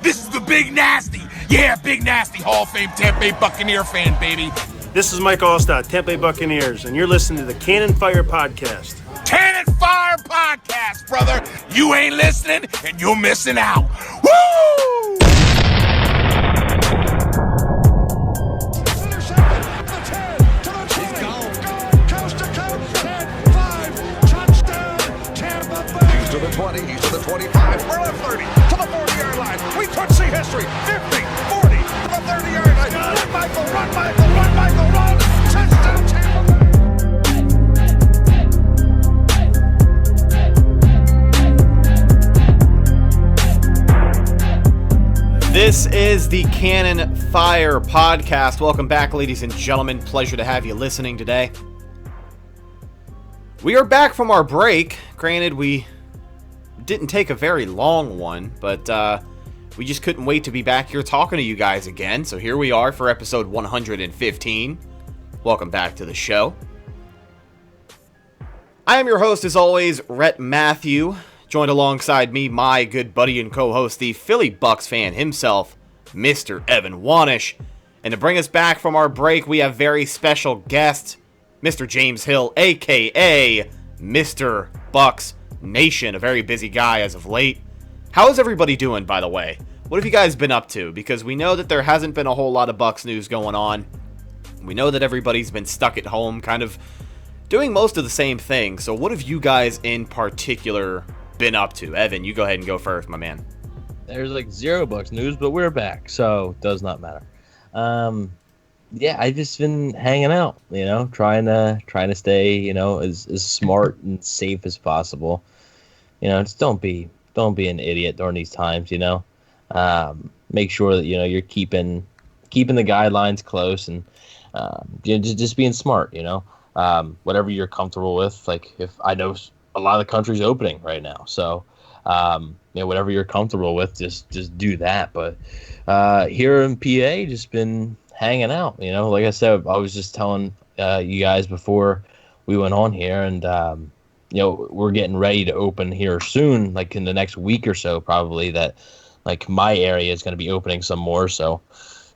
This is the Big Nasty. Yeah, Big Nasty, Hall of Fame Tampa Bay Buccaneer fan, baby. This is Mike Allstott, Tampa Bay Buccaneers, and you're listening to the Cannon Fire Podcast. Cannon Fire Podcast, brother. You ain't listening, and you're missing out. Woo! To the 20, he's to the 25, we're at 30, to the 40-yard line. We could see history. 50, 40, to the 30-yard line. Run, Michael, run, Michael, run, Michael, run. Touchdown, Tampa. This is the Cannon Fire Podcast. Welcome back, ladies and gentlemen. Pleasure to have you listening today. We are back from our break. Granted, we didn't take a very long one, but we just couldn't wait to be back here talking to you guys again. So here we are for episode 115. Welcome back to the show. I am your host, as always, Rhett Matthew. Joined alongside me, my good buddy and co-host, the Philly Bucs fan himself, Mr. Evan Wanish. And to bring us back from our break, we have very special guest, Mr. James Hill, a.k.a. Mr. Bucs Nation, a very busy guy as of late. How is everybody doing, by the way? What have you guys been up to? Because we know that there hasn't been a whole lot of Bucs news going on. We know that everybody's been stuck at home, kind of doing most of the same thing. So what have you guys in particular been up to? Evan, you go ahead and go first, my man. There's like zero Bucs news, but we're back, so it does not matter. Yeah, I just been hanging out, trying to stay, as smart and safe as possible. Just don't be an idiot during these times, Make sure that, you're keeping the guidelines close and just being smart, whatever you're comfortable with. Like, if I know a lot of the country's opening right now, so whatever you're comfortable with, just do that. But here in PA, just been hanging out, like I said, I was just telling you guys before we went on here, and we're getting ready to open here soon, like in the next week or so, probably, that like my area is going to be opening some more. So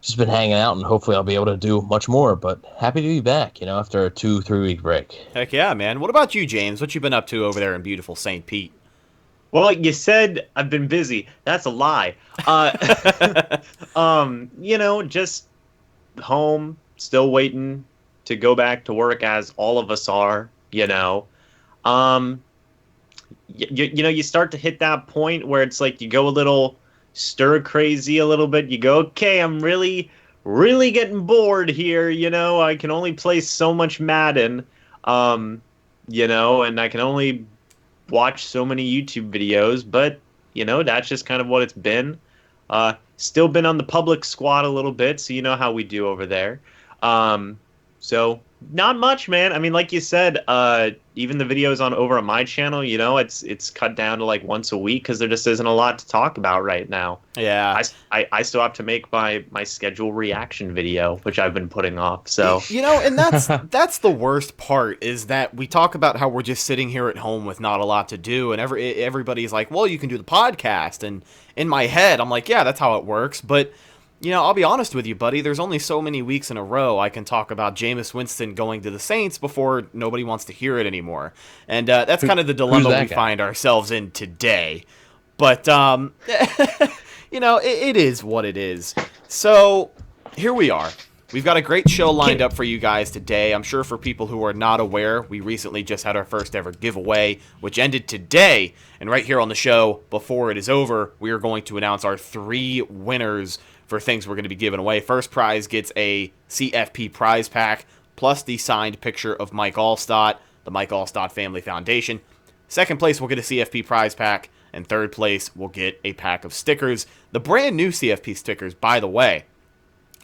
just been hanging out, and hopefully I'll be able to do much more, but happy to be back, after a 2-3 week break. Heck yeah, man. What about you, James? What you been up to over there in beautiful St. Pete? Well, you said I've been busy. That's a lie. Just home, still waiting to go back to work, as all of us are. You start to hit that point where it's like you go a little stir crazy a little bit. You go, okay, I'm really getting bored here. I can only play so much Madden, and I can only watch so many YouTube videos, but that's just kind of what it's been. Still been on the public squad a little bit, so you know how we do over there. So not much, man. I mean, like you said, even the videos over on my channel, it's cut down to like once a week because there just isn't a lot to talk about right now. Yeah. I still have to make my schedule reaction video, which I've been putting off. So and that's the worst part, is that we talk about how we're just sitting here at home with not a lot to do, and everybody's like, well, you can do the podcast, and in my head I'm like, yeah, that's how it works. But I'll be honest with you, buddy, there's only so many weeks in a row I can talk about Jameis Winston going to the Saints before nobody wants to hear it anymore. And that's kind of the dilemma we find ourselves in today. But, it is what it is. So here we are. We've got a great show lined up for you guys today. I'm sure for people who are not aware, we recently just had our first ever giveaway, which ended today. And right here on the show, before it is over, we are going to announce our 3 winners for things we're going to be giving away. First prize gets a CFP prize pack, plus the signed picture of Mike Allstott, the Mike Allstott Family Foundation. Second place will get a CFP prize pack, and third place will get a pack of stickers. The brand new CFP stickers, by the way.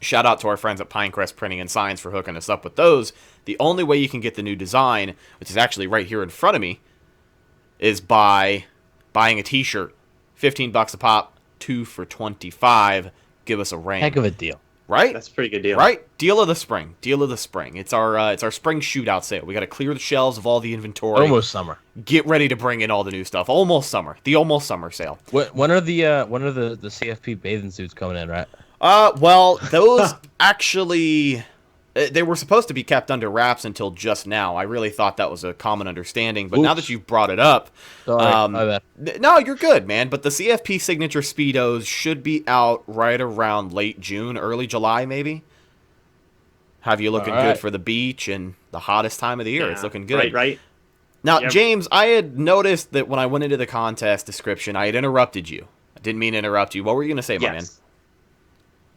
Shout out to our friends at Pinecrest Printing and Signs for hooking us up with those. The only way you can get the new design, which is actually right here in front of me, is by buying a t-shirt. $15 a pop, 2 for $25. Give us a ring. Heck of a deal. Right? That's a pretty good deal. Right? Deal of the spring. Deal of the spring. It's our spring shootout sale. We got to clear the shelves of all the inventory. Almost summer. Get ready to bring in all the new stuff. Almost summer. The almost summer sale. When are the CFP bathing suits coming in, right? Well, those actually they were supposed to be kept under wraps until just now. I really thought that was a common understanding, but now that you've brought it up, Sorry, my bad. no, you're good, man. But the CFP signature Speedos should be out right around late June, early July, maybe. Have you looking good for the beach and the hottest time of the year? It's looking good. Right. Now, James, I had noticed that when I went into the contest description, I had interrupted you. I didn't mean to interrupt you. What were you going to say, my man?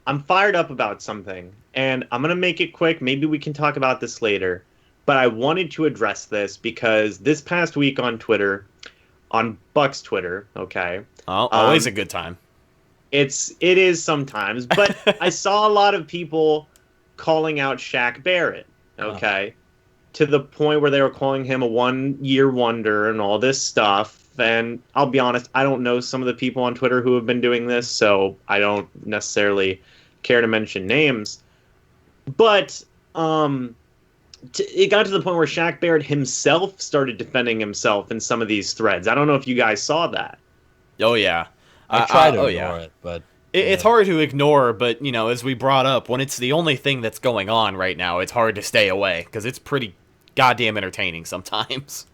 I'm fired up about something, and I'm going to make it quick. Maybe we can talk about this later. But I wanted to address this because this past week on Twitter, on Bucs Twitter, okay? Oh, always a good time. It is sometimes, but I saw a lot of people calling out Shaq Barrett, okay? To the point where they were calling him a one-year wonder and all this stuff. And I'll be honest, I don't know some of the people on Twitter who have been doing this, so I don't necessarily care to mention names. But it got to the point where Shaq Barrett himself started defending himself in some of these threads. I don't know if you guys saw that. Oh, yeah. I try to ignore it, but... It's hard to ignore, but, you know, as we brought up, when it's the only thing that's going on right now, it's hard to stay away, because it's pretty goddamn entertaining sometimes.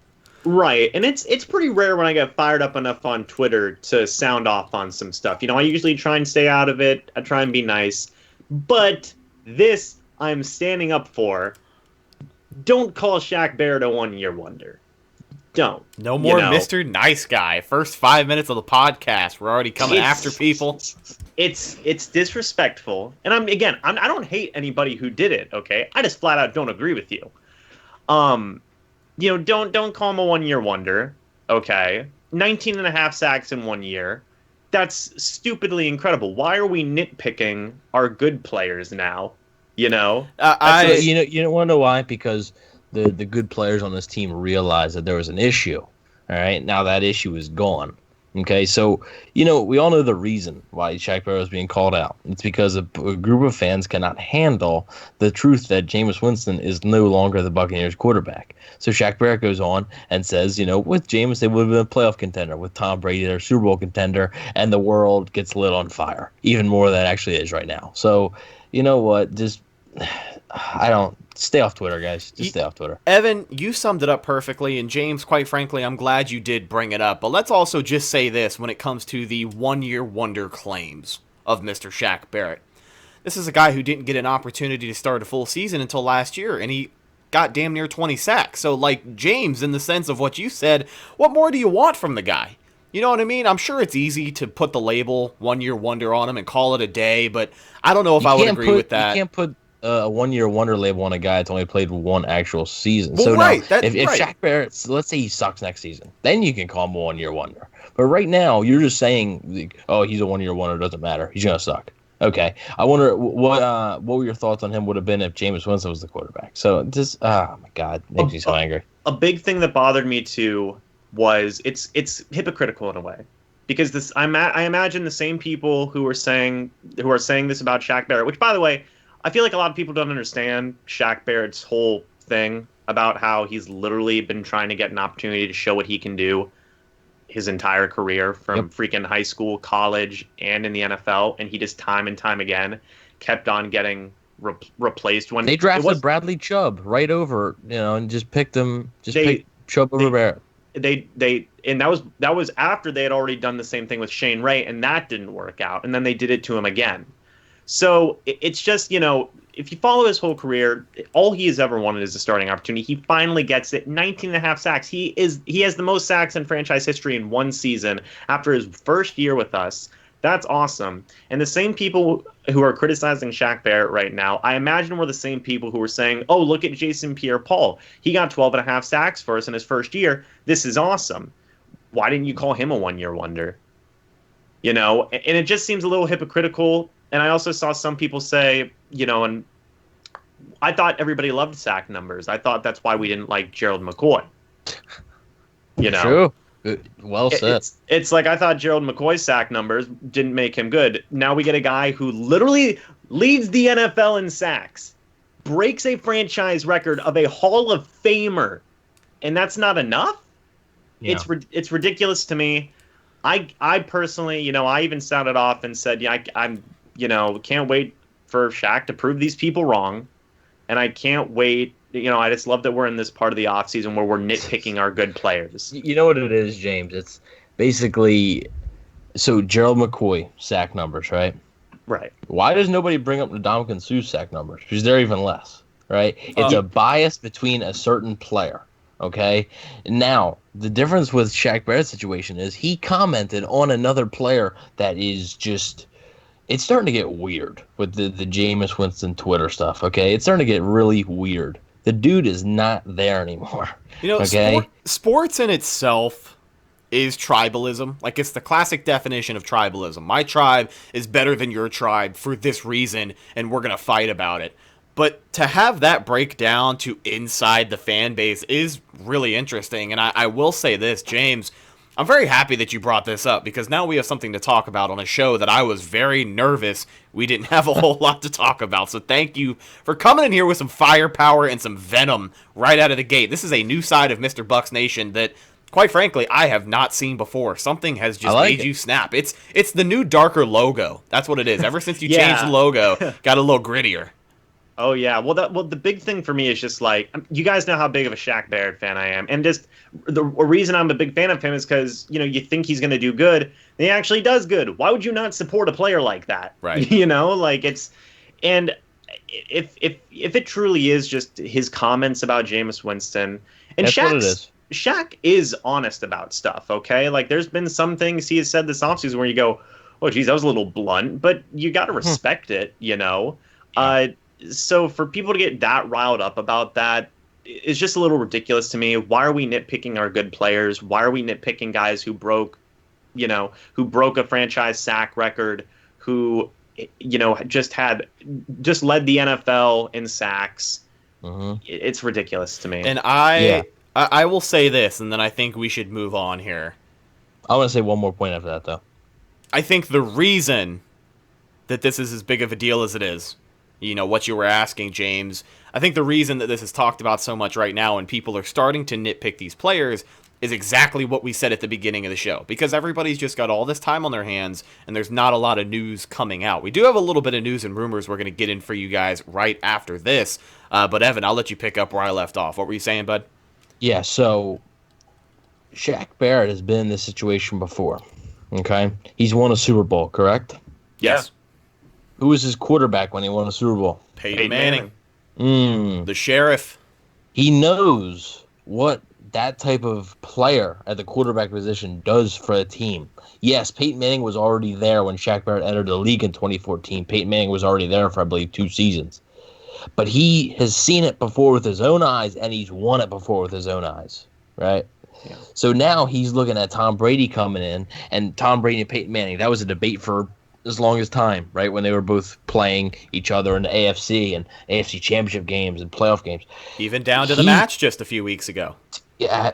Right, and it's pretty rare when I get fired up enough on Twitter to sound off on some stuff. You know, I usually try and stay out of it. I try and be nice. But this I'm standing up for. Don't call Shaq Barrett a one-year wonder. Don't. No more Mr. Nice Guy. First 5 minutes of the podcast, we're already coming after people. It's disrespectful. And I don't hate anybody who did it, okay? I just flat out don't agree with you. You know, don't call him a one-year wonder, okay? 19 and a half sacks in 1 year. That's stupidly incredible. Why are we nitpicking our good players now? You know? You want to know why? Because the good players on this team realized that there was an issue. All right? Now that issue is gone. Okay, so, you know, we all know the reason why Shaq Barrett is being called out. It's because a group of fans cannot handle the truth that Jameis Winston is no longer the Buccaneers quarterback. So Shaq Barrett goes on and says, you know, with Jameis, they would have been a playoff contender. With Tom Brady, they're a Super Bowl contender, and the world gets lit on fire, even more than it actually is right now. So, you know what, just, stay off Twitter, guys. Just stay off Twitter. Evan, you summed it up perfectly, and James, quite frankly, I'm glad you did bring it up. But let's also just say this when it comes to the one-year wonder claims of Mr. Shaq Barrett. This is a guy who didn't get an opportunity to start a full season until last year, and he got damn near 20 sacks. So, like, James, in the sense of what you said, what more do you want from the guy? You know what I mean? I'm sure it's easy to put the label one-year wonder on him and call it a day, but I don't know if I would agree with that. You can't put a one-year wonder label on a guy that's only played one actual season. Well, so right, now, if Shaq Barrett, let's say he sucks next season, then you can call him a one-year wonder. But right now, you're just saying, oh, he's a one-year wonder, doesn't matter. He's going to suck. Okay. I wonder what were your thoughts on him would have been if Jameis Winston was the quarterback. So just, oh my God, makes me so angry. A big thing that bothered me too was it's hypocritical in a way, because this I imagine the same people who are saying this about Shaq Barrett, which, by the way, I feel like a lot of people don't understand Shaq Barrett's whole thing about how he's literally been trying to get an opportunity to show what he can do his entire career, from freaking high school, college, and in the NFL, and he just time and time again kept on getting replaced. When they drafted Bradley Chubb right over, you know, and just picked Chubb over Barrett. And that was after they had already done the same thing with Shane Ray, and that didn't work out, and then they did it to him again. So it's just, you know, if you follow his whole career, all he has ever wanted is a starting opportunity. He finally gets it. 19 and a half sacks. He has the most sacks in franchise history in one season after his first year with us. That's awesome. And the same people who are criticizing Shaq Barrett right now, I imagine were the same people who were saying, oh, look at Jason Pierre-Paul. He got 12 and a half sacks for us in his first year. This is awesome. Why didn't you call him a one-year wonder? You know, and it just seems a little hypocritical. And I also saw some people say, you know, and I thought everybody loved sack numbers. I thought that's why we didn't like Gerald McCoy. You know? True. Well said. It's like I thought Gerald McCoy's sack numbers didn't make him good. Now we get a guy who literally leads the NFL in sacks, breaks a franchise record of a Hall of Famer, and that's not enough? Yeah. It's ridiculous to me. I personally, I even sounded off and said, I'm can't wait for Shaq to prove these people wrong, and I can't wait. I just love that we're in this part of the offseason where we're nitpicking our good players. You know what it is, James? It's basically so Gerald McCoy sack numbers, right? Right. Why does nobody bring up Ndamukong Suh's sack numbers? Because they're even less, right? It's a bias between a certain player. Okay. Now, the difference with Shaq Barrett's situation is he commented on another player that is just, it's starting to get weird with the Jameis Winston Twitter stuff. Okay. It's starting to get really weird. The dude is not there anymore. Okay. Sports in itself is tribalism. Like, it's the classic definition of tribalism. My tribe is better than your tribe for this reason, and we're going to fight about it. But to have that break down to inside the fan base is really interesting. And I will say this, James, I'm very happy that you brought this up, because now we have something to talk about on a show that I was very nervous we didn't have a whole lot to talk about. So thank you for coming in here with some firepower and some venom right out of the gate. This is a new side of Mr. Bucs Nation that, quite frankly, I have not seen before. Something has just made you snap. It's the new darker logo. That's what it is. Ever since you changed the logo, got a little grittier. Oh yeah, well the big thing for me is just like, you guys know how big of a Shaq Barrett fan I am, and just the reason I'm a big fan of him is because you think he's going to do good, and he actually does good. Why would you not support a player like that? Right. And if it truly is just his comments about Jameis Winston, and That's what it is. Shaq is honest about stuff. Okay, like there's been some things he has said this offseason where you go, oh geez, that was a little blunt, but you got to respect it. Yeah. So for people to get that riled up about that is just a little ridiculous to me. Why are we nitpicking our good players? Why are we nitpicking guys who broke a franchise sack record, who, just led the NFL in sacks? Mm-hmm. It's ridiculous to me. And I will say this, and then I think we should move on here. I want to say one more point after that, though. I think the reason that this is as big of a deal as it is, what you were asking, James, I think the reason that this is talked about so much right now and people are starting to nitpick these players is exactly what we said at the beginning of the show, because everybody's just got all this time on their hands and there's not a lot of news coming out. We do have a little bit of news and rumors we're going to get in for you guys right after this, but Evan, I'll let you pick up where I left off. What were you saying, bud? Yeah, so Shaq Barrett has been in this situation before, okay? He's won a Super Bowl, correct? Yes. Who was his quarterback when he won a Super Bowl? Peyton Manning. Mm. The sheriff. He knows what that type of player at the quarterback position does for a team. Yes, Peyton Manning was already there when Shaq Barrett entered the league in 2014. Peyton Manning was already there for, I believe, 2 seasons. But he has seen it before with his own eyes, and he's won it before with his own eyes, right? Yeah. So now he's looking at Tom Brady coming in, and Tom Brady and Peyton Manning, that was a debate for as long as time, right? When they were both playing each other in the AFC and AFC championship games and playoff games. Even down to the match just a few weeks ago. Yeah,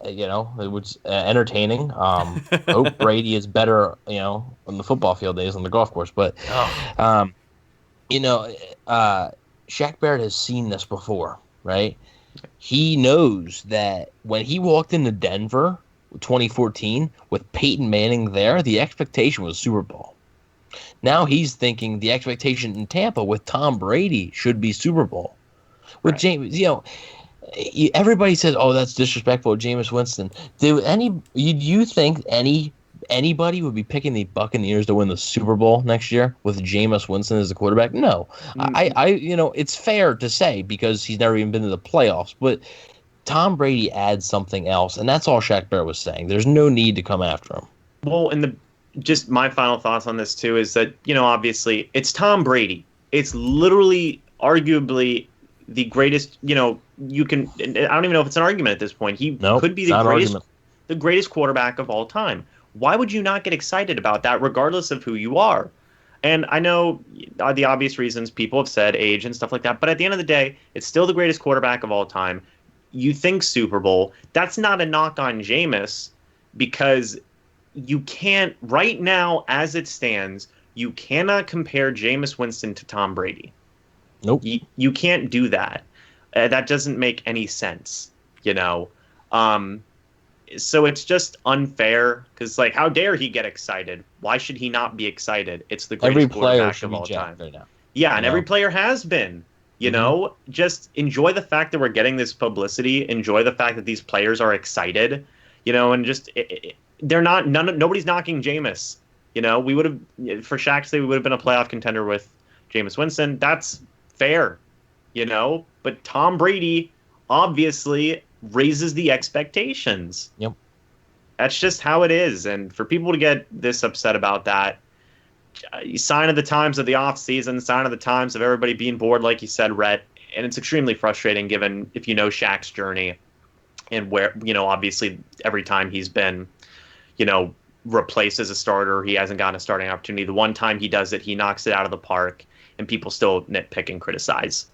it was entertaining. Hope Brady is better, on the football field days on the golf course. But, Shaq Barrett has seen this before, right? He knows that when he walked into Denver 2014 with Peyton Manning there, the expectation was Super Bowl. Now he's thinking the expectation in Tampa with Tom Brady should be Super Bowl. With James, everybody says, "Oh, that's disrespectful, Jameis Winston." Do you think anybody would be picking the Buccaneers to win the Super Bowl next year with Jameis Winston as the quarterback? No. It's fair to say because he's never even been to the playoffs, but Tom Brady adds something else, and that's all Shaq Barrett was saying. There's no need to come after him. Well, just my final thoughts on this too is that, obviously it's Tom Brady. It's literally arguably the greatest, I don't even know if it's an argument at this point. He could be the greatest quarterback of all time. Why would you not get excited about that regardless of who you are? And I know the obvious reasons people have said age and stuff like that, but at the end of the day, it's still the greatest quarterback of all time. You think Super Bowl. That's not a knock on Jameis, because you can't, right now as it stands, You cannot compare Jameis Winston to Tom Brady. Nope. You can't do that. That doesn't make any sense, you know. So it's just unfair because, like, how dare he get excited? Why should he not be excited? It's the greatest quarterback of all time. Right now. Yeah, and every player has been. You know, just enjoy the fact that we're getting this publicity. Enjoy the fact that these players are excited. You know, and just they're not. Nobody's knocking Jameis. You know, we would have, for Shaq's sake, we would have been a playoff contender with Jameis Winston. That's fair. You know, but Tom Brady obviously raises the expectations. Yep. That's just how it is. And for people to get this upset about that, sign of the times of the offseason, sign of the times of everybody being bored, like you said, Rhett. And it's extremely frustrating given if you know Shaq's journey and where, you know, obviously every time he's been, you know, replaced as a starter, he hasn't gotten a starting opportunity. The one time he does it, he knocks it out of the park, and people still nitpick and criticize.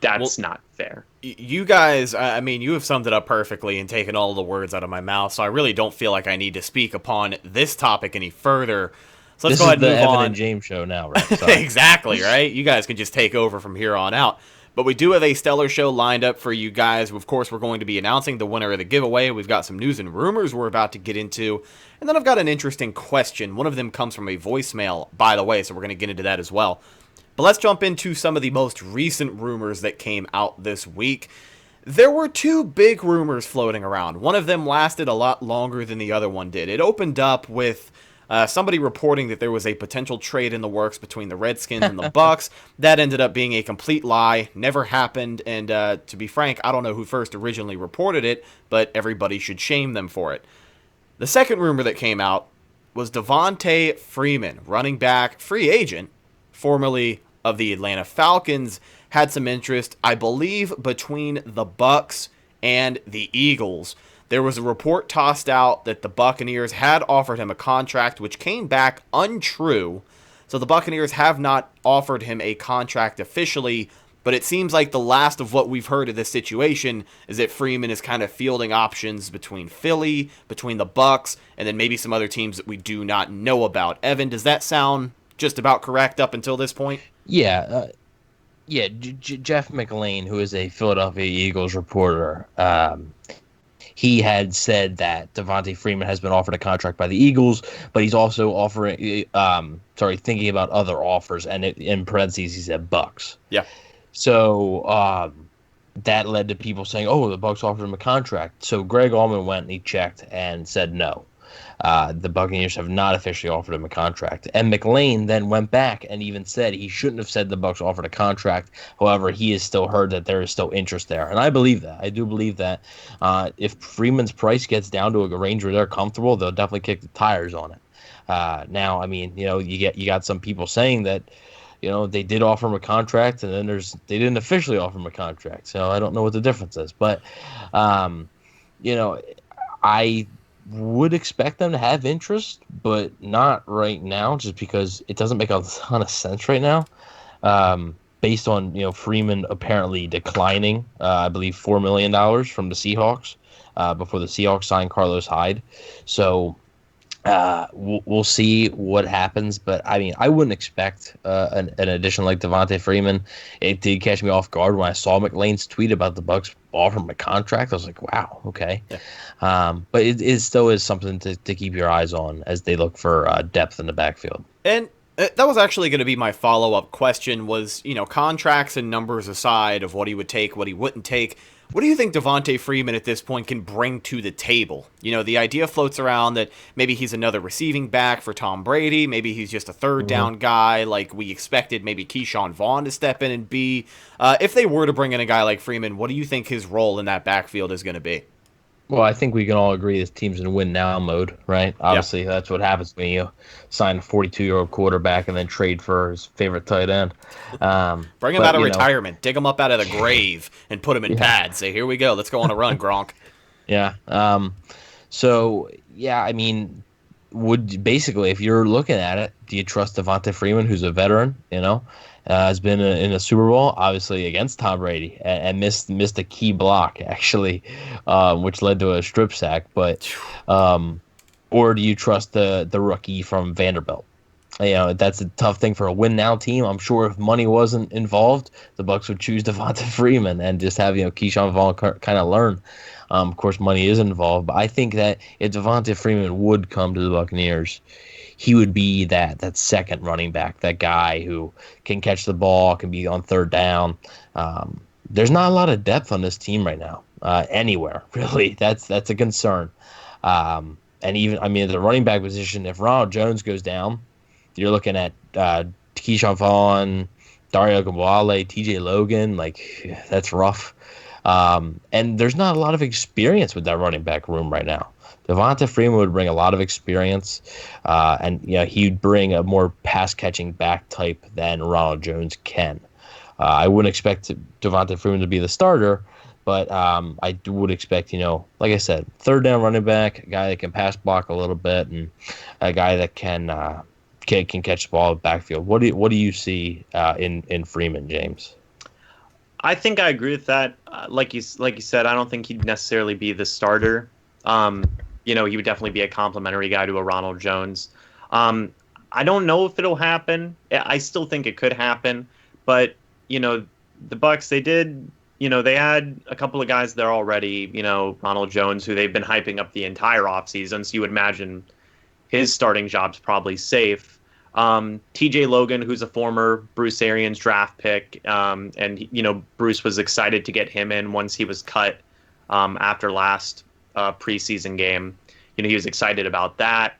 That's not fair. You guys, I mean, you have summed it up perfectly and taken all the words out of my mouth, so I really don't feel like I need to speak upon this topic any further. So let's go ahead and move on. This is the Evan and James show now, right? Exactly, right? You guys can just take over from here on out. But we do have a stellar show lined up for you guys. Of course, we're going to be announcing the winner of the giveaway. We've got some news and rumors we're about to get into. And then I've got an interesting question. One of them comes from a voicemail, by the way, so we're going to get into that as well. But let's jump into some of the most recent rumors that came out this week. There were two big rumors floating around. One of them lasted a lot longer than the other one did. It opened up with somebody reporting that there was a potential trade in the works between the Redskins and the Bucs. That ended up being a complete lie. Never happened. And to be frank, I don't know who first originally reported it, but everybody should shame them for it. The second rumor that came out was Devonta Freeman, running back, free agent, formerly of the Atlanta Falcons, had some interest, I believe, between the Bucs and the Eagles. There was a report tossed out that the Buccaneers had offered him a contract, which came back untrue. So the Buccaneers have not offered him a contract officially, but it seems like the last of what we've heard of this situation is that Freeman is kind of fielding options between Philly, between the Bucs, and then maybe some other teams that we do not know about. Evan, does that sound just about correct up until this point? Yeah. Jeff McLean, who is a Philadelphia Eagles reporter, he had said that Devonta Freeman has been offered a contract by the Eagles, but he's also thinking about other offers, and in parentheses he said Bucs. Yeah. So that led to people saying, "Oh, the Bucs offered him a contract." So Greg Allman went and he checked and said no. The Buccaneers have not officially offered him a contract. And McLean then went back and even said he shouldn't have said the Bucs offered a contract. However, he has still heard that there is still interest there. And I believe that. I do believe that if Freeman's price gets down to a range where they're comfortable, they'll definitely kick the tires on it. Now, I mean, you know, you got some people saying that, you know, they did offer him a contract, and then they didn't officially offer him a contract. So I don't know what the difference is. But, you know, I would expect them to have interest, but not right now, just because it doesn't make a ton of sense right now. Based on, you know, Freeman apparently declining, I believe $4 million from the Seahawks before the Seahawks signed Carlos Hyde. So we'll see what happens, but I mean, I wouldn't expect an addition like Devonta Freeman. It did catch me off guard when I saw McLean's tweet about the Bucs offering him a contract. I was like, wow, okay. Yeah. But it still is something to keep your eyes on as they look for depth in the backfield. And that was actually going to be my follow-up question was, you know, contracts and numbers aside of what he would take, what he wouldn't take, what do you think Devonta Freeman at this point can bring to the table? You know, the idea floats around that maybe he's another receiving back for Tom Brady. Maybe he's just a third down guy like we expected maybe Keyshawn Vaughn to step in and be. If they were to bring in a guy like Freeman, what do you think his role in that backfield is going to be? Well, I think we can all agree this team's in win now mode, right? Obviously, That's what happens when you sign a 42-year-old quarterback and then trade for his favorite tight end. Bring him out of retirement, dig him up out of the grave, and put him in pads. Say, here we go. Let's go on a run, Gronk. Yeah. I mean, basically, if you're looking at it, do you trust Devonta Freeman, who's a veteran, you know? Has been in a Super Bowl, obviously against Tom Brady, and missed a key block actually, which led to a strip sack. But or do you trust the rookie from Vanderbilt? That's a tough thing for a win now team. I'm sure if money wasn't involved, the Bucs would choose Devonta Freeman and just have Keyshawn Vaughn kind of learn. Of course, money is involved, but I think that if Devonta Freeman would come to the Buccaneers, he would be that second running back, that guy who can catch the ball, can be on third down. There's not a lot of depth on this team right now, anywhere really. That's a concern. And even the running back position, if Ronald Jones goes down, you're looking at Keyshawn Vaughn, Dario Gambale, TJ Logan. That's rough. And there's not a lot of experience with that running back room right now. Devonta Freeman would bring a lot of experience, and he'd bring a more pass-catching back type than Ronald Jones can. I wouldn't expect Devonta Freeman to be the starter, but I would expect, like I said, third down running back, a guy that can pass block a little bit, and a guy that can catch the ball in the backfield. What do you see in Freeman, James? I think I agree with that. Like you said, I don't think he'd necessarily be the starter. He would definitely be a complimentary guy to a Ronald Jones. I don't know if it'll happen. I still think it could happen, but the Bucs, they had a couple of guys there already. Ronald Jones, who they've been hyping up the entire offseason, so you would imagine his starting job's probably safe. TJ Logan, who's a former Bruce Arians draft pick, and Bruce was excited to get him in once he was cut after last preseason game. He was excited about that.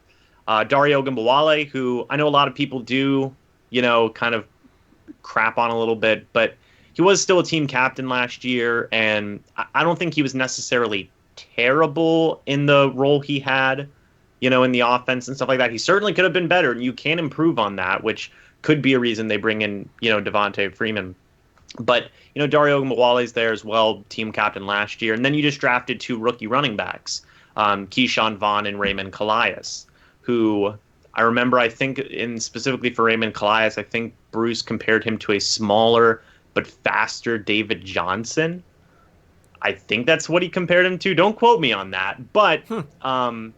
Dario Gambale, who I know a lot of people do, kind of crap on a little bit, but he was still a team captain last year, and I don't think he was necessarily terrible in the role he had, in the offense and stuff like that. He certainly could have been better, and you can improve on that, which could be a reason they bring in, Devonta Freeman. But, Dario Gambale's there as well, team captain last year. And then you just drafted 2 rookie running backs, Keyshawn Vaughn and Raymond Calais, who I remember, I think, specifically for Raymond Calais, I think Bruce compared him to a smaller but faster David Johnson. I think that's what he compared him to. Don't quote me on that. But, I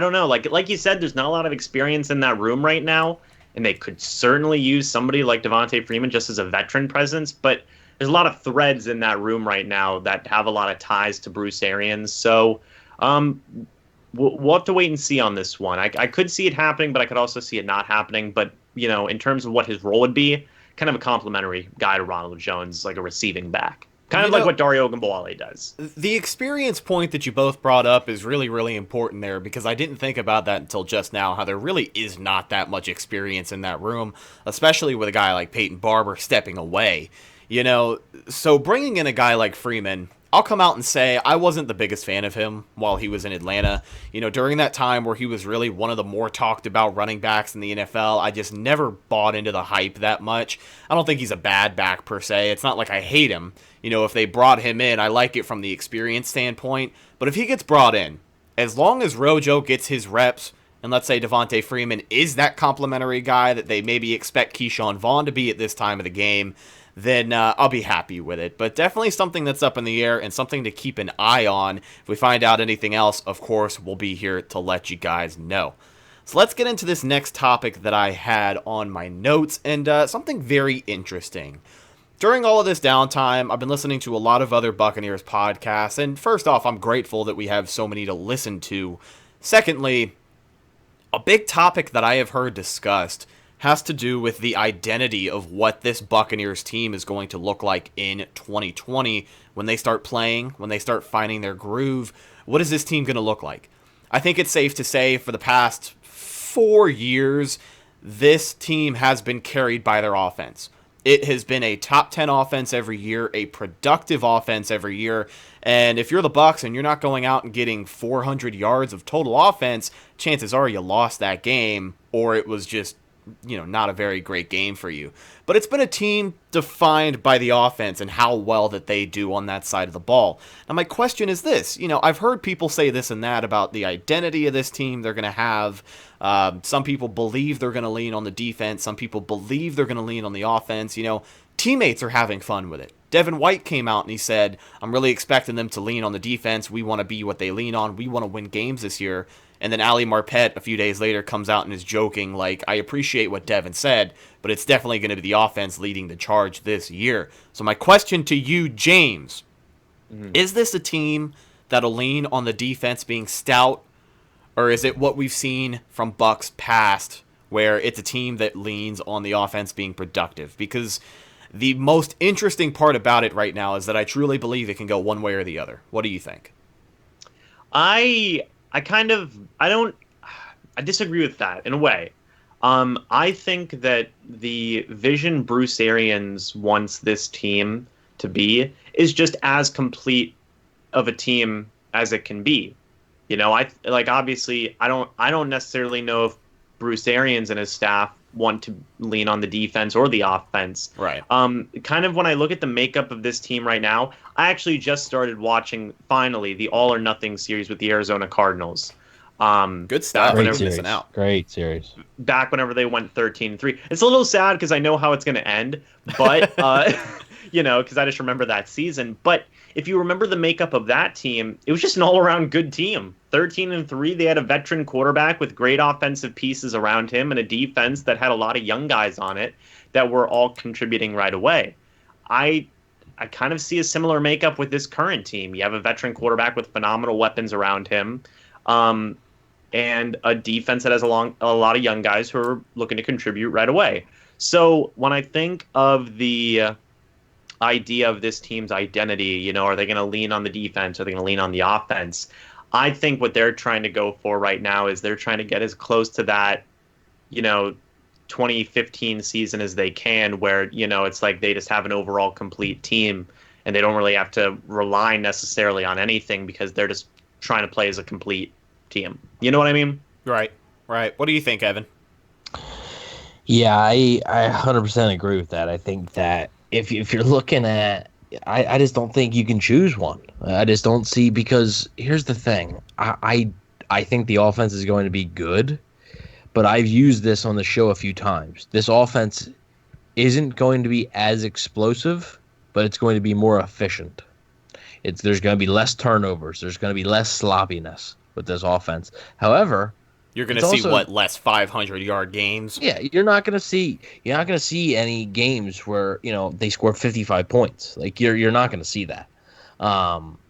don't know. Like you said, there's not a lot of experience in that room right now. And they could certainly use somebody like Devonta Freeman just as a veteran presence. But there's a lot of threads in that room right now that have a lot of ties to Bruce Arians. So we'll have to wait and see on this one. I could see it happening, but I could also see it not happening. But, in terms of what his role would be, kind of a complimentary guy to Ronald Jones, like a receiving back. Kind of like what Dario Gambale does. The experience point that you both brought up is really, really important there, because I didn't think about that until just now, how there really is not that much experience in that room, especially with a guy like Peyton Barber stepping away. So bringing in a guy like Freeman, I'll come out and say I wasn't the biggest fan of him while he was in Atlanta. During that time where he was really one of the more talked about running backs in the NFL, I just never bought into the hype that much. I don't think he's a bad back per se. It's not like I hate him. If they brought him in, I like it from the experience standpoint. But if he gets brought in, as long as Rojo gets his reps, and let's say Devonta Freeman is that complimentary guy that they maybe expect Keyshawn Vaughn to be at this time of the game, then I'll be happy with it. But definitely something that's up in the air and something to keep an eye on. If we find out anything else, of course, we'll be here to let you guys know. So let's get into this next topic that I had on my notes, and something very interesting. During all of this downtime, I've been listening to a lot of other Buccaneers podcasts, and first off, I'm grateful that we have so many to listen to. Secondly, a big topic that I have heard discussed has to do with the identity of what this Buccaneers team is going to look like in 2020 when they start playing, when they start finding their groove. What is this team going to look like? I think it's safe to say for the past 4 years, this team has been carried by their offense. It has been a top 10 offense every year, a productive offense every year. And if you're the Bucs and you're not going out and getting 400 yards of total offense, chances are you lost that game, or it was just, not a very great game for you. But it's been a team defined by the offense and how well that they do on that side of the ball. Now, my question is this. I've heard people say this and that about the identity of this team they're going to have. Some people believe they're going to lean on the defense. Some people believe they're going to lean on the offense. Teammates are having fun with it. Devin White came out and he said, I'm really expecting them to lean on the defense. We want to be what they lean on. We want to win games this year. And then Ali Marpet a few days later comes out and is joking, like, I appreciate what Devin said, but it's definitely going to be the offense leading the charge this year. So my question to you, James, is this a team that'll lean on the defense being stout, or is it what we've seen from Bucs past, where it's a team that leans on the offense being productive? Because the most interesting part about it right now is that I truly believe it can go one way or the other. What do you think? I disagree with that in a way. I think that the vision Bruce Arians wants this team to be is just as complete of a team as it can be. You know, obviously I don't necessarily know if Bruce Arians and his staff want to lean on the defense or the offense. Right. Kind of when I look at the makeup of this team right now, I actually just started watching finally the All or Nothing series with the Arizona Cardinals. Good stuff. Great series. Missing out. Great series. Back whenever they went 13-3. It's a little sad because I know how it's going to end, but because I just remember that season. But if you remember the makeup of that team, it was just an all-around good team. 13-3, they had a veteran quarterback with great offensive pieces around him and a defense that had a lot of young guys on it that were all contributing right away. I kind of see a similar makeup with this current team. You have a veteran quarterback with phenomenal weapons around him, and a defense that has a lot of young guys who are looking to contribute right away. So when I think of the idea of this team's identity, are they going to lean on the defense? Are they going to lean on the offense? I think what they're trying to go for right now is they're trying to get as close to that, 2015 season as they can, where, it's like they just have an overall complete team and they don't really have to rely necessarily on anything because they're just trying to play as a complete team. You know what I mean? Right. What do you think, Evan? Yeah, I 100% agree with that. I think that if you're looking at, I just don't think you can choose one. I just don't see, because here's the thing. I think the offense is going to be good, but I've used this on the show a few times. This offense isn't going to be as explosive, but it's going to be more efficient. There's going to be less turnovers. There's going to be less sloppiness with this offense. However, you're going to see less 500-yard games. Yeah, you're not going to see any games where they score 55 points. Like you're not going to see that.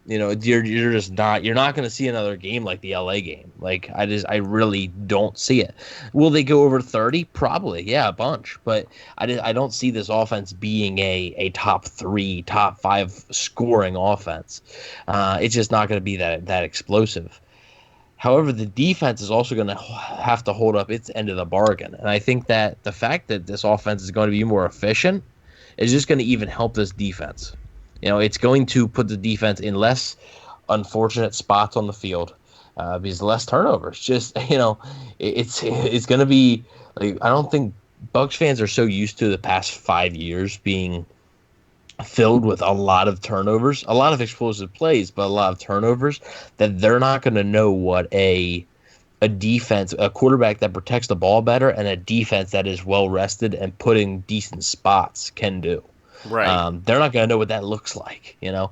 You're just not. You're not going to see another game like the LA game. Like I really don't see it. Will they go over 30? Probably, yeah, a bunch. But I don't see this offense being a top 3, top 5 scoring offense. It's just not going to be that explosive. However, the defense is also going to have to hold up its end of the bargain. And I think that the fact that this offense is going to be more efficient is just going to even help this defense. It's going to put the defense in less unfortunate spots on the field because less turnovers. Just, it's going to be like, I don't think Bucs fans are so used to the past 5 years being filled with a lot of turnovers, a lot of explosive plays, but a lot of turnovers, that they're not going to know what a defense, a quarterback that protects the ball better, and a defense that is well rested and put in decent spots can do. Right. They're not going to know what that looks like. There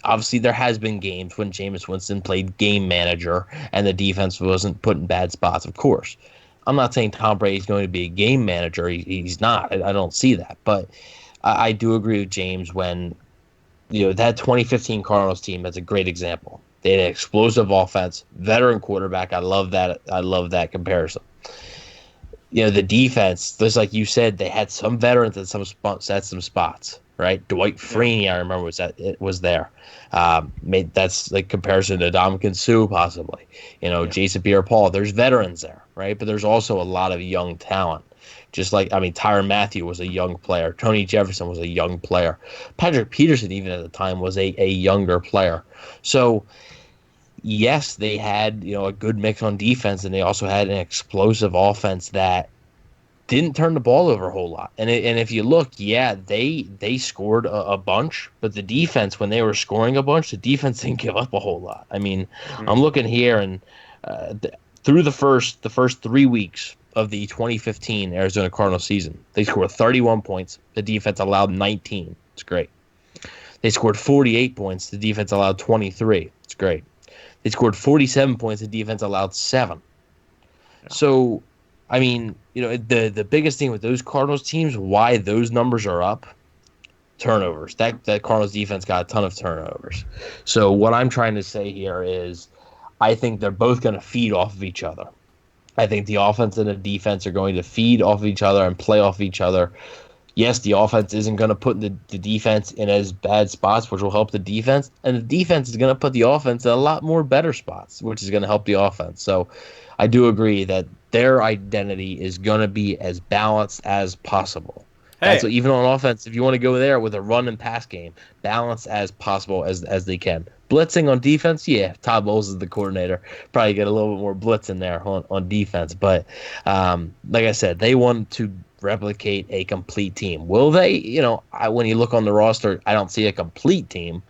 obviously there has been games when Jameis Winston played game manager and the defense wasn't put in bad spots. Of course, I'm not saying Tom Brady's going to be a game manager. He's not. I don't see that, but I do agree with James when, that 2015 Cardinals team, that's a great example. They had an explosive offense, veteran quarterback. I love that. I love that comparison. The defense, just like you said, they had some veterans at some spots, right? Dwight Freeney, I remember, was there. That's like comparison to Dominican Sue, possibly. Jason Pierre-Paul. There's veterans there, right? But there's also a lot of young talent. Just like, Tyrann Mathieu was a young player. Tony Jefferson was a young player. Patrick Peterson, even at the time, was a younger player. So, yes, they had a good mix on defense, and they also had an explosive offense that didn't turn the ball over a whole lot. And if you look, they scored a bunch, but the defense, when they were scoring a bunch, the defense didn't give up a whole lot. I'm looking here, and through the first 3 weeks of the 2015 Arizona Cardinals season, they scored 31 points. The defense allowed 19. It's great. They scored 48 points. The defense allowed 23. It's great. They scored 47 points. The defense allowed 7. Yeah. So, I mean, the biggest thing with those Cardinals teams, why those numbers are up, turnovers. That Cardinals defense got a ton of turnovers. So what I'm trying to say here is I think they're both going to feed off of each other. I think the offense and the defense are going to feed off of each other and play off each other. Yes, the offense isn't going to put the defense in as bad spots, which will help the defense. And the defense is going to put the offense in a lot more better spots, which is going to help the offense. So I do agree that their identity is going to be as balanced as possible. Hey. So even on offense, if you want to go there with a run and pass game, balanced as possible as they can. Blitzing on defense, yeah, Todd Bowles is the coordinator. Probably get a little bit more blitz in there on defense. But like I said, they want to replicate a complete team. Will they? When you look on the roster, I don't see a complete team,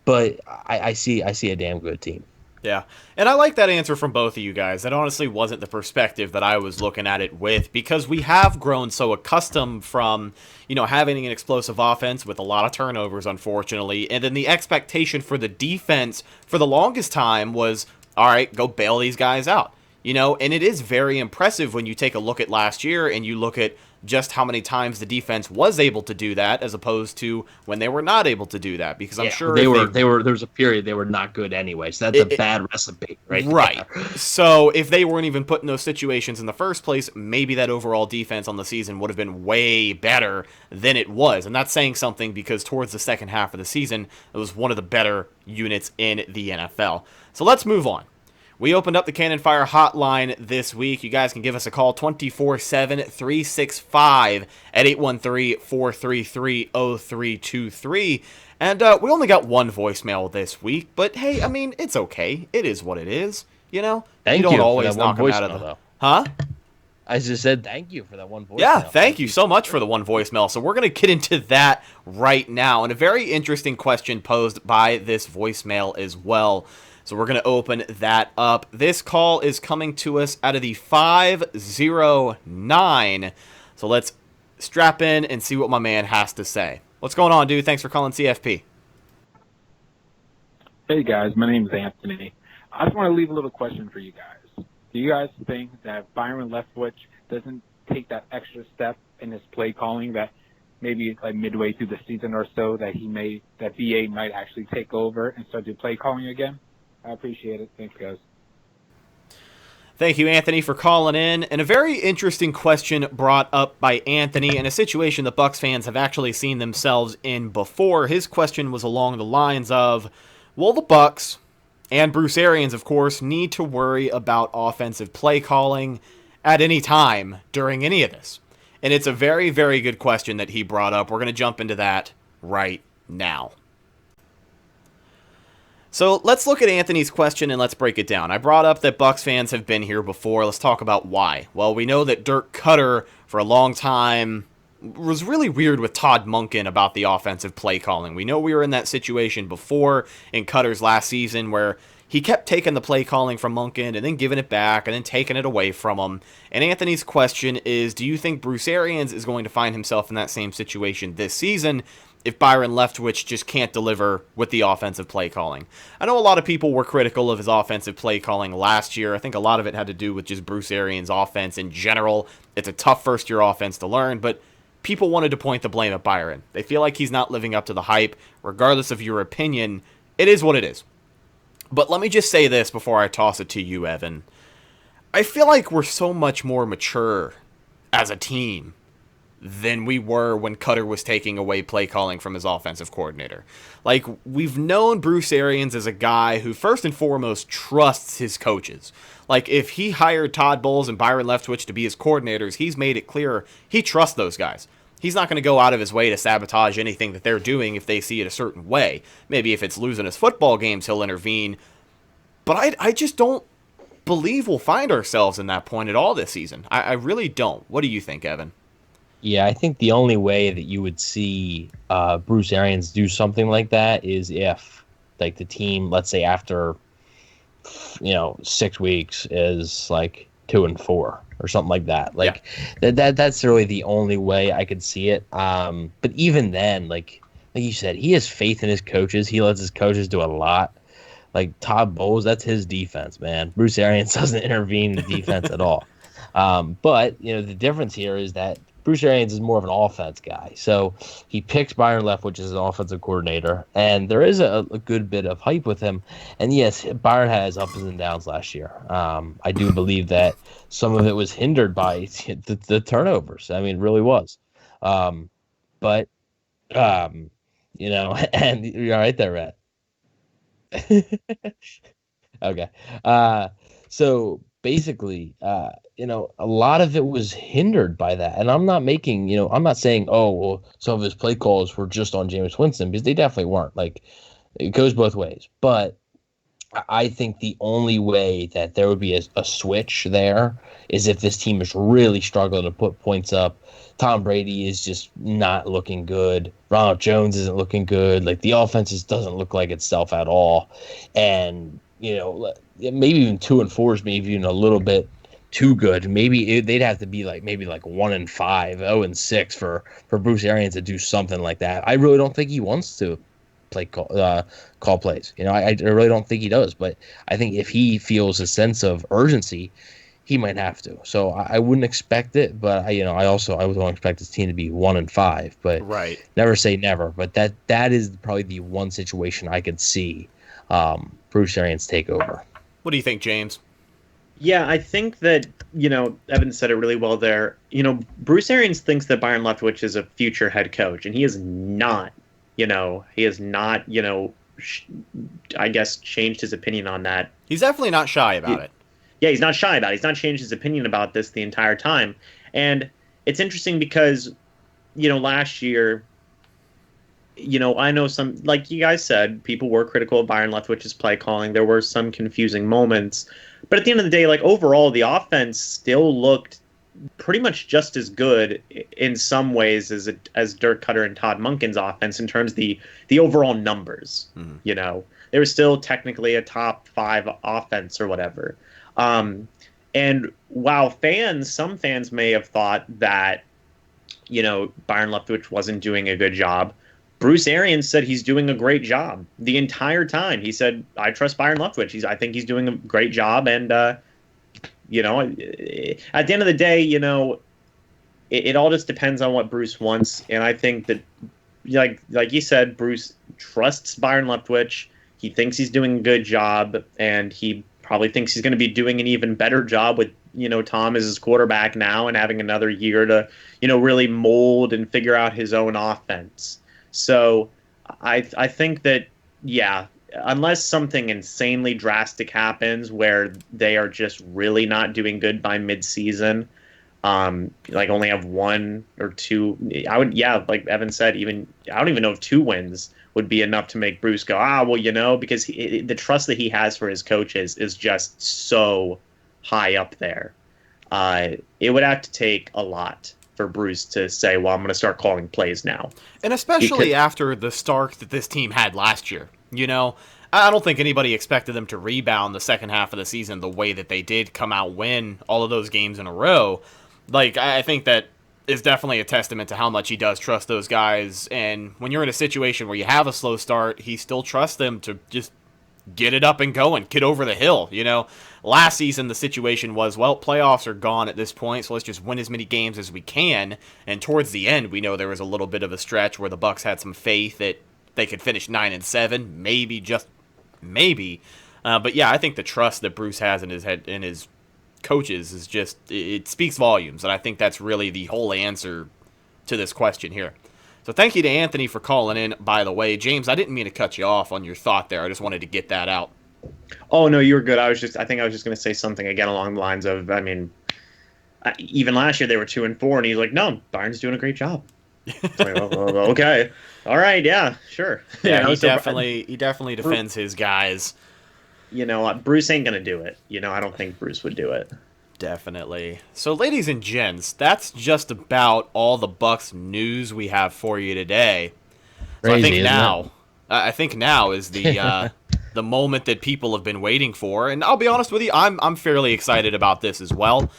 but I see a damn good team. Yeah, and I like that answer from both of you guys. That honestly wasn't the perspective that I was looking at it with, because we have grown so accustomed from, having an explosive offense with a lot of turnovers, unfortunately, and then the expectation for the defense for the longest time was, all right, go bail these guys out. And it is very impressive when you take a look at last year and you look at just how many times the defense was able to do that as opposed to when they were not able to do that. Because I'm sure there was a period they were not good anyway. So that's a bad recipe, right? Right. So if they weren't even put in those situations in the first place, maybe that overall defense on the season would have been way better than it was. And that's saying something, because towards the second half of the season, it was one of the better units in the NFL. So let's move on. We opened up the Cannon Fire hotline this week. You guys can give us a call 24/7, 365 at 813-433-0323. And we only got one voicemail this week, but hey, I mean, it's okay. It is what it is, Thank you don't always knock them out of the... Huh? I just said thank you for that one voicemail. Yeah, thank you so much for the one voicemail. So we're going to get into that right now. And a very interesting question posed by this voicemail as well. So we're going to open that up. This call is coming to us out of the 509. So let's strap in and see what my man has to say. What's going on, dude? Thanks for calling CFP. Hey, guys. My name is Anthony. I just want to leave a little question for you guys. Do you guys think that Byron Leftwich doesn't take that extra step in his play calling, that maybe like midway through the season or so that BA might actually take over and start doing play calling again? I appreciate it. Thanks, guys. Thank you, Anthony, for calling in. And a very interesting question brought up by Anthony in a situation the Bucs fans have actually seen themselves in before. His question was along the lines of, will the Bucs, and Bruce Arians, of course, need to worry about offensive play calling at any time during any of this? And it's a very, very good question that he brought up. We're going to jump into that right now. So let's look at Anthony's question and let's break it down. I brought up that Bucs fans have been here before. Let's talk about why. Well, we know that Dirk Cutter for a long time was really weird with Todd Monken about the offensive play calling. We know we were in that situation before in Cutter's last season where he kept taking the play calling from Monken and then giving it back and then taking it away from him. And Anthony's question is, do you think Bruce Arians is going to find himself in that same situation this season if Byron Leftwich just can't deliver with the offensive play calling? I know a lot of people were critical of his offensive play calling last year. I think a lot of it had to do with just Bruce Arians' offense in general. It's a tough first-year offense to learn, but people wanted to point the blame at Byron. They feel like he's not living up to the hype. Regardless of your opinion, it is what it is. But let me just say this before I toss it to you, Evan. I feel like we're so much more mature as a team than we were when Cutter was taking away play calling from his offensive coordinator. Like, we've known Bruce Arians as a guy who first and foremost trusts his coaches. Like, if he hired Todd Bowles and Byron Leftwich to be his coordinators, he's made it clear he trusts those guys. He's not going to go out of his way to sabotage anything that they're doing if they see it a certain way. Maybe if it's losing his football games, he'll intervene. But I just don't believe we'll find ourselves in that point at all this season. I really don't. What do you think, Evan? Yeah, I think the only way that you would see Bruce Arians do something like that is if, like, the team, let's say after, 6 weeks is like 2-4 or something like that. Like, that's really the only way I could see it. But even then, like you said, he has faith in his coaches. He lets his coaches do a lot. Like Todd Bowles, that's his defense, man. Bruce Arians doesn't intervene in the defense at all. But the difference here is that Bruce Arians is more of an offense guy. So he picks Byron Leftwich as an offensive coordinator, and there is a good bit of hype with him. And yes, Byron has ups and downs last year. I do believe that some of it was hindered by the turnovers. I mean, it really was. But and you're right there, Rhett. Okay. So basically, a lot of it was hindered by that. And I'm not saying, oh, well, some of his play calls were just on Jameis Winston, because they definitely weren't. Like, it goes both ways. But I think the only way that there would be a switch there is if this team is really struggling to put points up. Tom Brady is just not looking good. Ronald Jones isn't looking good. Like, the offense just doesn't look like itself at all. And, maybe even 2-4 is maybe even a little bit too good. Maybe they'd have to be like 1-5, 0-6 for Bruce Arians to do something like that. I really don't think he wants to call plays. I really don't think he does. But I think if he feels a sense of urgency, he might have to. So I wouldn't expect it, but I don't expect his team to be 1-5. But right, never say never. But that is probably the one situation I could see Bruce Arians take over. What do you think, James? Yeah, I think that, Evan said it really well there. Bruce Arians thinks that Byron Leftwich is a future head coach, and he is not. He has not, I guess, changed his opinion on that. He's definitely not shy about it. Yeah, he's not shy about it. He's not changed his opinion about this the entire time. And it's interesting because, last year, I know some, like you guys said, people were critical of Byron Leftwich's play calling. There were some confusing moments. But at the end of the day, overall, the offense still looked pretty much just as good in some ways as Dirk Cutter and Todd Monken's offense in terms of the overall numbers. Mm-hmm. They were still technically a top 5 offense or whatever. And while some fans may have thought that, Byron Leftwich wasn't doing a good job, Bruce Arians said he's doing a great job the entire time. He said, I trust Byron Leftwich. I think he's doing a great job. And, at the end of the day, it all just depends on what Bruce wants. And I think that, like you said, Bruce trusts Byron Leftwich. He thinks he's doing a good job, and he probably thinks he's going to be doing an even better job with, Tom as his quarterback now and having another year to, really mold and figure out his own offense. So I think that, yeah, unless something insanely drastic happens where they are just really not doing good by midseason, only have 1 or 2, like Evan said, I don't even know if 2 wins would be enough to make Bruce go, because the trust that he has for his coaches is just so high up there. It would have to take a lot for Bruce to say, well, I'm going to start calling plays now. And especially after the start that this team had last year. I don't think anybody expected them to rebound the second half of the season the way that they did, come out, win all of those games in a row. I think that is definitely a testament to how much he does trust those guys. And when you're in a situation where you have a slow start, he still trusts them to just get it up and going, get over the hill. Last season the situation was, well, playoffs are gone at this point, so let's just win as many games as we can. And towards the end, we know there was a little bit of a stretch where the Bucs had some faith that they could finish 9-7, maybe, just maybe. But yeah, I think the trust that Bruce has in his head, in his coaches, is just, it speaks volumes. And I think that's really the whole answer to this question here. So thank you to Anthony for calling in, by the way. James, I didn't mean to cut you off on your thought there. I just wanted to get that out. Oh, no, you were good. I think I was just going to say something again along the lines of, even last year they were 2-4, and he's like, no, Byron's doing a great job. Like, okay. All right, yeah, sure. Yeah, he definitely defends his guys. Bruce ain't going to do it. I don't think Bruce would do it. Definitely. So, ladies and gents, that's just about all the Bucs news we have for you today. So Crazy, I think now is the the moment that people have been waiting for, and I'll be honest with you, I'm fairly excited about this as well.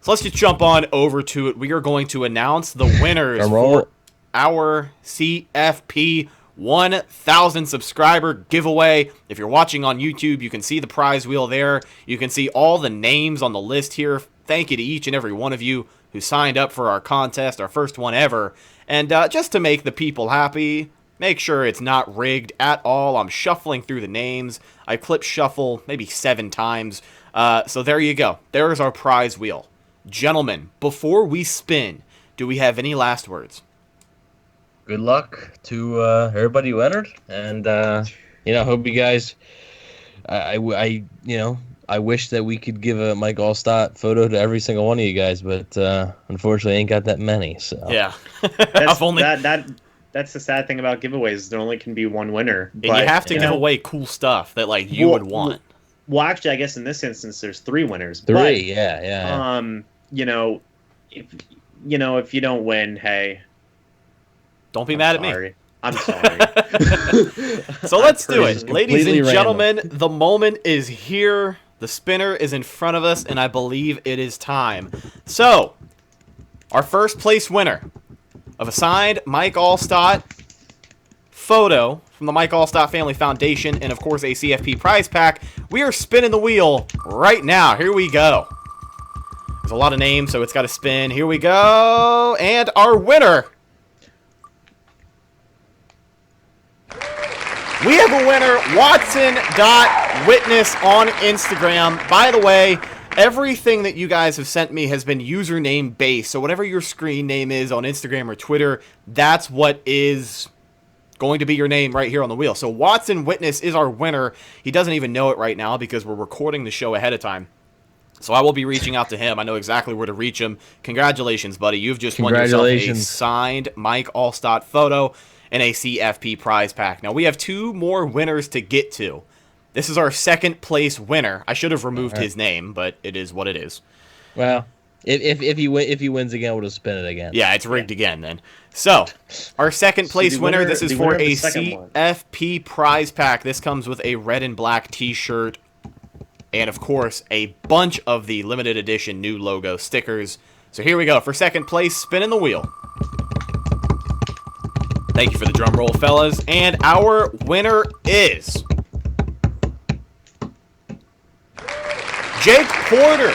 So let's just jump on over to it. We are going to announce the winners for our CFP 1,000 subscriber giveaway. If you're watching on YouTube, you can see the prize wheel there. You can see all the names on the list here. Thank you to each and every one of you who signed up for our contest, our first one ever. And just to make the people happy, make sure it's not rigged at all. I'm shuffling through the names. I clip shuffle maybe 7 times. So there you go. There's our prize wheel. Gentlemen, before we spin, do we have any last words? Good luck to everybody who entered, and hope you guys. I wish that we could give a Mike Allstott photo to every single one of you guys, but unfortunately, I ain't got that many. So yeah, that's the sad thing about giveaways. There only can be one winner, and you have to give away cool stuff that you would want. Well, actually, I guess in this instance, there's 3 winners. Yeah. If you don't win, hey. Don't be mad at me. I'm sorry. So let's do it. Ladies and gentlemen, the moment is here. The spinner is in front of us, and I believe it is time. So, our first place winner of a signed Mike Allstott photo from the Mike Allstott Family Foundation, and of course a CFP prize pack. We are spinning the wheel right now. Here we go. There's a lot of names, so it's got to spin. Here we go. And our winner... We have a winner, Watson.Witness on Instagram. By the way, everything that you guys have sent me has been username based. So whatever your screen name is on Instagram or Twitter, that's what is going to be your name right here on the wheel. So Watson Witness is our winner. He doesn't even know it right now because we're recording the show ahead of time. So I will be reaching out to him. I know exactly where to reach him. Congratulations, buddy. You've just won yourself a signed Mike Allstott photo and a CFP prize pack. Now, we have 2 more winners to get to. This is our second place winner. I should have removed his name, but it is what it is. Well, if he wins again, we'll just spin it again. Yeah, it's rigged again then. So, our second place winner, this is for a CFP prize pack. This comes with a red and black t-shirt and, of course, a bunch of the limited edition new logo stickers. So here we go. For second place, spinning the wheel. Thank you for the drum roll, fellas. And our winner is... Jake Porter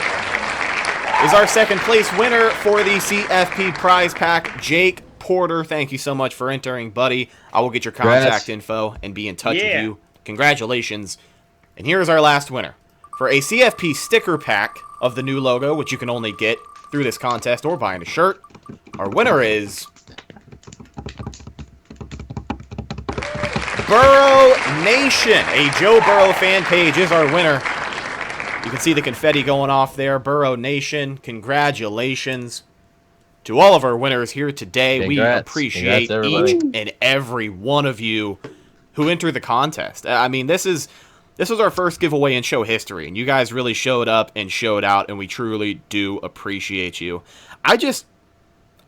is our second place winner for the CFP prize pack. Jake Porter, thank you so much for entering, buddy. I will get your contact info and be in touch with you. Congratulations. And here's our last winner. For a CFP sticker pack of the new logo, which you can only get through this contest or buying a shirt, our winner is... Burrow Nation. A Joe Burrow fan page is our winner. You can see the confetti going off there. Burrow Nation, congratulations to all of our winners here today. We appreciate each and every one of you who entered the contest. I mean, this was our first giveaway in show history, and you guys really showed up and showed out, and we truly do appreciate you.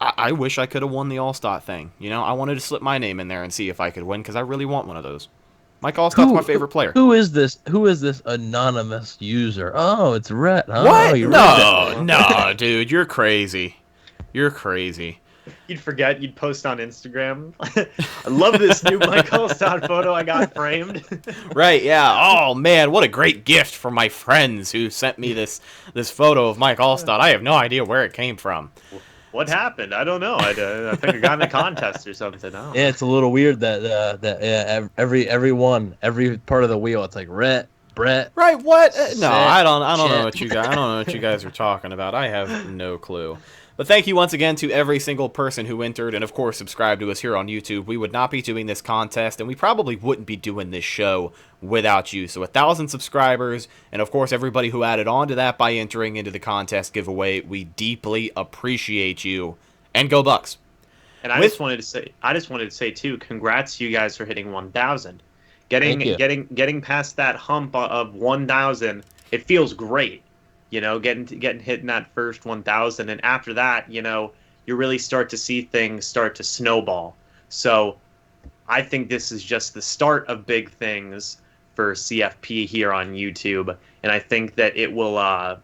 I wish I could have won the Allstott thing. You know, I wanted to slip my name in there and see if I could win because I really want one of those. Mike Allstott's my favorite player. Who is this anonymous user? Oh, it's Rhett. Oh, what? No, dude, you're crazy. You're crazy. You'd forget. You'd post on Instagram. I love this new Mike Allstott photo I got framed. Right, yeah. Oh, man, what a great gift from my friends who sent me this photo of Mike Allstott. I have no idea where it came from. What happened? I don't know. I think I got in a contest or something. Yeah, it's a little weird that every part of the wheel, it's like Rhett, Brett. Right? What? No, I don't know what you guys. I don't know what you guys are talking about. I have no clue. But thank you once again to every single person who entered and, of course, subscribed to us here on YouTube. We would not be doing this contest, and we probably wouldn't be doing this show without you. So 1,000 subscribers, and, of course, everybody who added on to that by entering into the contest giveaway, we deeply appreciate you. And go Bucs. And I just wanted to say, too, congrats to you guys for hitting 1,000. Getting past that hump of 1,000, it feels great. You know, getting hit in that first 1,000, and after that, you know, you really start to see things start to snowball. So, I think this is just the start of big things for CFP here on YouTube, and I think that it will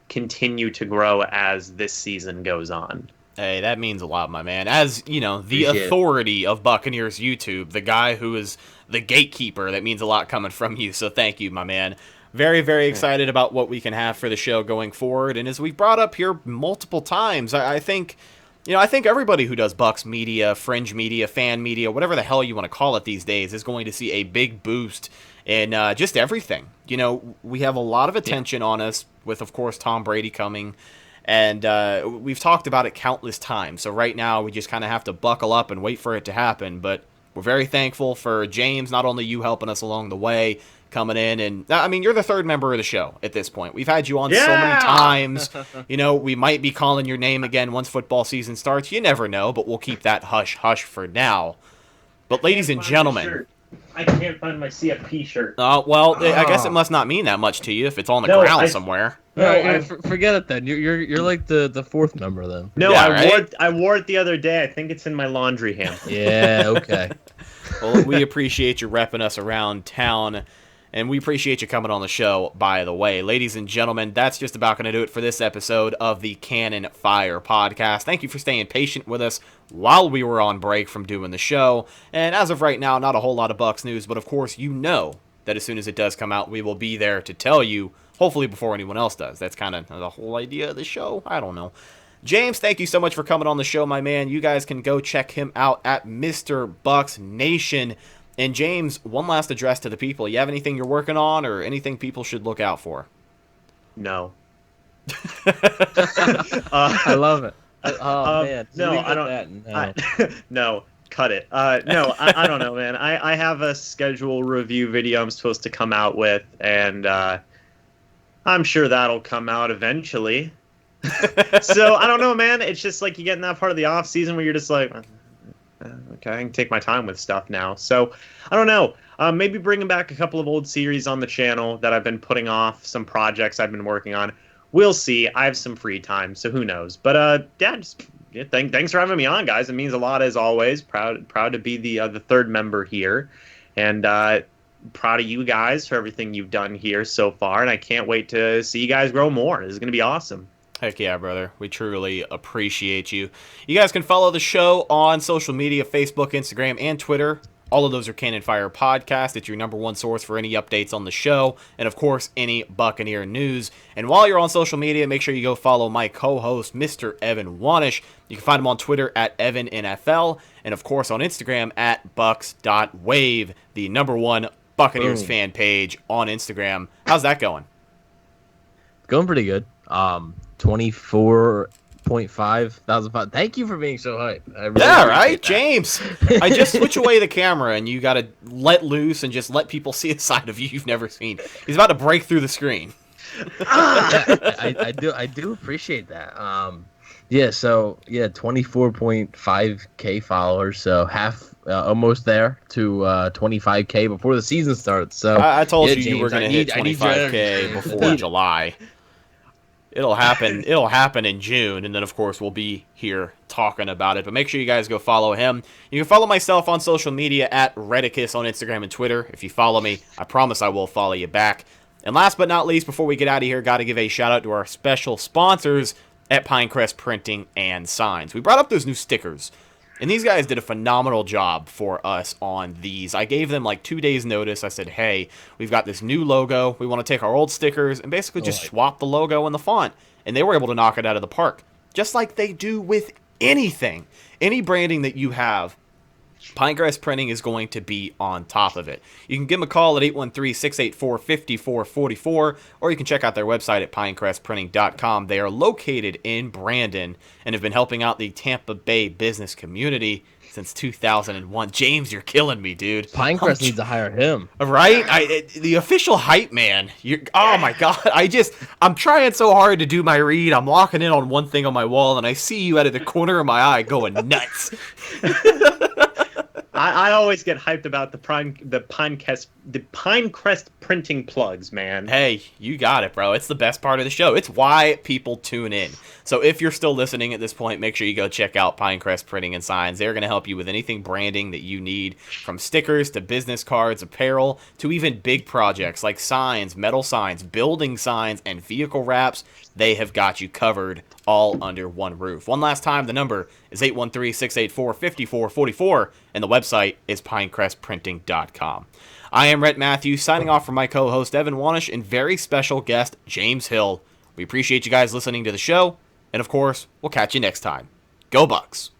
continue to grow as this season goes on. Hey, that means a lot, my man. As, the Appreciate it. authority of Buccaneers YouTube, the guy who is the gatekeeper, that means a lot coming from you. So thank you, my man. Very, very excited about what we can have for the show going forward. And as we brought up here multiple times, I think everybody who does Bucs media, fringe media, fan media, whatever the hell you want to call it these days, is going to see a big boost in just everything. We have a lot of attention on us with, of course, Tom Brady coming. And we've talked about it countless times. So right now we just kind of have to buckle up and wait for it to happen. But we're very thankful for James, not only you helping us along the way, coming in. And I mean, you're the third member of the show at this point. We've had you on so many times. We might be calling your name again once football season starts. You never know, but we'll keep that hush-hush for now. But ladies and gentlemen... I can't find my CFP shirt. I guess it must not mean that much to you if it's on the ground somewhere. No, forget it then. You're like the fourth member then. No, yeah, I wore it the other day. I think it's in my laundry hamper. Yeah, okay. Well, we appreciate you repping us around town, and we appreciate you coming on the show, by the way. Ladies and gentlemen, that's just about going to do it for this episode of the Cannon Fire Podcast. Thank you for staying patient with us while we were on break from doing the show. And as of right now, not a whole lot of Bucs news, but of course, that as soon as it does come out, we will be there to tell you, hopefully before anyone else does. That's kind of the whole idea of the show. I don't know. James, thank you so much for coming on the show, my man. You guys can go check him out at Mr. Bucs Nation. And James, one last address to the people. You have anything you're working on or anything people should look out for? No. I love it. Man. No, I don't. No, cut it. No, I don't know, man. I have a schedule review video I'm supposed to come out with, and I'm sure that'll come out eventually. So I don't know, man. It's just like you get in that part of the off season where you're just like, okay, I can take my time with stuff now. So I don't know. Maybe bringing back a couple of old series on the channel that I've been putting off, some projects I've been working on. We'll see. I have some free time, so who knows? But thanks for having me on, guys. It means a lot as always. Proud to be the third member here, and proud of you guys for everything you've done here so far. And I can't wait to see you guys grow more. This is gonna be awesome. Heck yeah, brother. We truly appreciate you. You guys can follow the show on social media, Facebook, Instagram, and Twitter. All of those are Cannon Fire Podcast. It's your number one source for any updates on the show and, of course, any Buccaneer news. And while you're on social media, make sure you go follow my co-host, Mr. Evan Wanish. You can find him on Twitter at EvanNFL and, of course, on Instagram at bucks.wave, the number one Buccaneers fan page on Instagram. How's that going? Going pretty good. 24.5 thousand. Thank you for being so hype. Yeah, right, James. I just switch away the camera, and you got to let loose and just let people see a side of you you've never seen. He's about to break through the screen. I do appreciate that. 24.5K followers, so half, almost there to 25K before the season starts. So I told you James, were going to hit 25K before July. It'll happen. It'll happen in June, and then of course we'll be here talking about it. But make sure you guys go follow him. You can follow myself on social media at Redicus on Instagram and Twitter. If you follow me, I promise I will follow you back. And last but not least, before we get out of here, got to give a shout out to our special sponsors at Pinecrest Printing and Signs. We brought up those new stickers, and these guys did a phenomenal job for us on these. I gave them like 2 days notice. I said, hey, we've got this new logo. We want to take our old stickers and basically just swap the logo and the font. And they were able to knock it out of the park, just like they do with anything. Any branding that you have, Pinecrest Printing is going to be on top of it. You can give them a call at 813-684-5444, or you can check out their website at pinecrestprinting.com. They are located in Brandon and have been helping out the Tampa Bay business community since 2001. James, you're killing me, dude. Pinecrest needs to hire him. Right? The official hype man. Oh my God. I'm trying so hard to do my read. I'm locking in on one thing on my wall, and I see you out of the corner of my eye going nuts. I always get hyped about the Pinecrest printing plugs, man. Hey, you got it, bro. It's the best part of the show. It's why people tune in. So if you're still listening at this point, make sure you go check out Pinecrest Printing and Signs. They're going to help you with anything branding that you need, from stickers to business cards, apparel, to even big projects like signs, metal signs, building signs, and vehicle wraps. They have got you covered all under one roof. One last time, the number is 813-684-5444, and the website is pinecrestprinting.com. I am Rhett Matthew, signing off from my co-host Evan Wanish and very special guest James Hill. We appreciate you guys listening to the show, and of course, we'll catch you next time. Go Bucs!